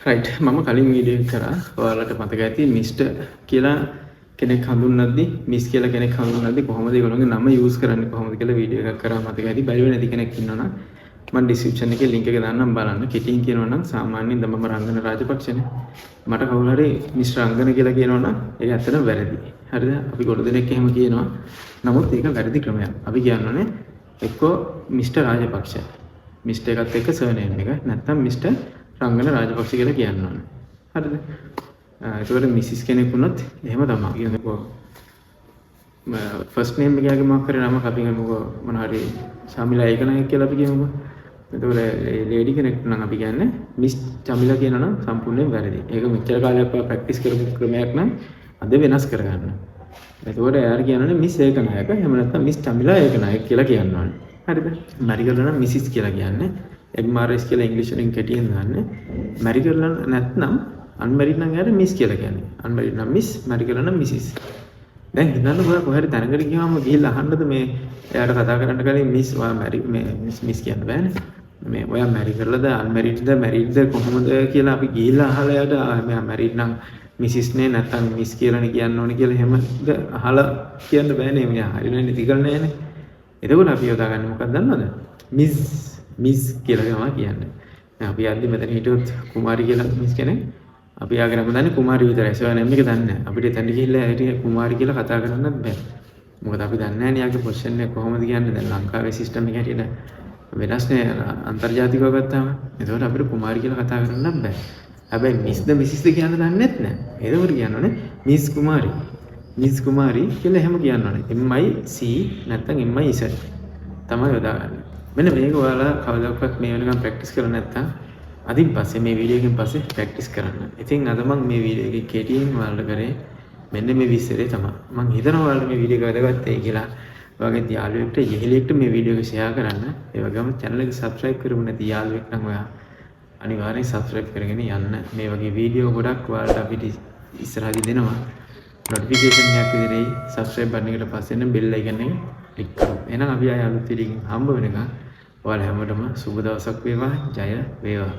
Right මම කලින් video එක කරා ඔයාලට මතක ඇති මිස්ටර් කියලා කෙනෙක් හඳුන්වද්දි මිස් කියලා කෙනෙක් හඳුන්වද්දි කොහොමද ඒගොල්ලෝගේ නම යූස් කරන්නේ කොහොමද කියලා වීඩියෝ එකක් කරා මතක ඇති බැලුවේ නැති කෙනෙක් ඉන්නවනම් මම ඩිස්ක්‍රිප්ෂන් එකේ ලින්ක් එක දාන්නම් බලන්න කෙටියෙන් කියනවා නම් සාමාන්‍යයෙන් මම රංගන රාජපක්ෂනේ මට කවුරු හරි මිස් රංගන කියලා කියනවනම් ඒක ඇත්තටම වැරදි හරිද අපි ගොඩ දෙනෙක් එහෙම කියනවා නමුත් ඒක වැරදි ක්‍රමයක් අපි කියන්නේ එක්කෝ මිස්ටර් රාජපක්ෂ මිස්ටර් එකත් එක්ක සර්නේම් එක නැත්නම් මිස්ටර් රංගන රාජපක්ෂ කියලා කියන්න ඕනේ. හරිද? ඒකට මිසිස් කෙනෙක් වුණත් එහෙම තමයි. කියනකො ෆස්ට් නේම් එකගේ මොකක් හරි නමක් අපි ගමුකෝ මොන හරි ශමිලා ඒකනායක කියලා අපි කියමුකෝ. එතකොට ලේඩි කෙනෙක් නම් අපි කියන්නේ මිස් චමිලා කියනවා නම් සම්පූර්ණයෙන් වැරදි. ඒක මෙච්චර කාලයක් ප්‍රැක්ටිස් කරපු ක්‍රමයක් නම් අද වෙනස් කරගන්න. එතකොට එයාට කියන්නේ මිස් ඒකනායක එහෙම නැත්නම් මිස් චමිලා ඒකනායක කියලා කියන්න ඕනේ. හරිද? මැරිගල් නම් මිසිස් කියලා කියන්නේ MRS කියලා ඉංග්‍රීසි වලින් කෙටියෙන් දාන්නේ. මැරිගල් නැත්නම් අන්මැරිඩ් නම් එයාට මිස් කියලා කියන්නේ. අන්මැරිඩ් නම් මිස්, මැරිගල් නම් මිසිස්. දැන් හිතන්න ඔයා කොහරි තැනකට ගියාම ගිහිල්ලා අහන්නද මේ එයාට කතා කරන්න කලින් මිස් ඔයා මැරි මේ මිස් කියන්න බෑනේ. මේ ඔයා මැරි කරලාද අන්මැරිඩ්ද මැරිඩ්ද කොහොමද කියලා අපි ගිහිල්ලා අහලා එයාට මෙයා මැරිඩ් නම් මිසිස් නේ නැත්නම් මිස් කියලානේ කියන්න ඕනේ කියලා එහෙමද අහලා කියන්න බෑනේ. මෙයා හරියන්නේ නැති කරන්නේ නෑනේ. එතකොට අපි යොදාගන්නේ මොකක්ද දන්නවද? මිස් කියලා තමයි කියන්නේ. දැන් අපි යද්දි මෙතන හිටියොත් කුමාරි කියලා මිස් කෙනෙක් අපි ආගෙන අපි දන්නේ කුමාරි විතරයි. සර්නේම් එක දන්නේ නැහැ. අපිට එතනට ගිහිල්ලා හිටිය කුමාරි කියලා කතා කරන්නත් බෑ. මොකද අපි දන්නේ නැහැ නේ යාගේ පොසිෂන් එක කොහොමද කියන්නේ. දැන් ලංකාවේ සිස්ටම් එක හැටියට වෙනස් නේ අන්තර්ජාතිකව ගත්තාම. ඒකට අපිට කුමාරි කියලා කතා කරන්නත් බෑ. හැබැයි මිස්ද මිසිස්ද කියන්න දන්නේ නැත්නම්. ඒකවල කියනවනේ මිස් කුමාරි. මිස් කුමාරි කියලා එහෙම කියනවනේ. MIC නැත්නම් MIZ තමයි යොදාගන්නේ. මෙන්න මේක ඔයාලා කවදාවත් මේ වෙනකම් ප්‍රැක්ටිස් කරලා නැත්නම් අදින් පස්සේ මේ වීඩියෝ එකෙන් පස්සේ ප්‍රැක්ටිස් කරන්න. ඉතින් අද මම මේ වීඩියෝ එකේ කෙටියෙන් ඔයාලට කරේ මෙන්න මේ විස්තරය තමයි. මම හිතනවා ඔයාලට මේ වීඩියෝ එක වැදගත් වෙයි කියලා. ඔයාගේ යාළුවෙක්ට යෙහෙලියෙක්ට මේ වීඩියෝ එක ෂෙයා කරන්න. ඒ වගේම channel එක subscribe කරමු නැති යාළුවෙක් නම් ඔයා අනිවාර්යෙන් subscribe කරගෙන යන්න. මේ වගේ වීඩියෝ ගොඩක් ඔයාලට අපිට ඉස්සරහදී දෙනවා. notification එකක් විදිහට subscribe button එකට පස්සේ එන bell icon එක click කරමු. එහෙනම් අපි ආය අලුත් වීඩියෝ එකකින් හම්බ වෙනකන් ඔයාලා හැමෝටම සුබ දවසක් වේවා. ජය වේවා.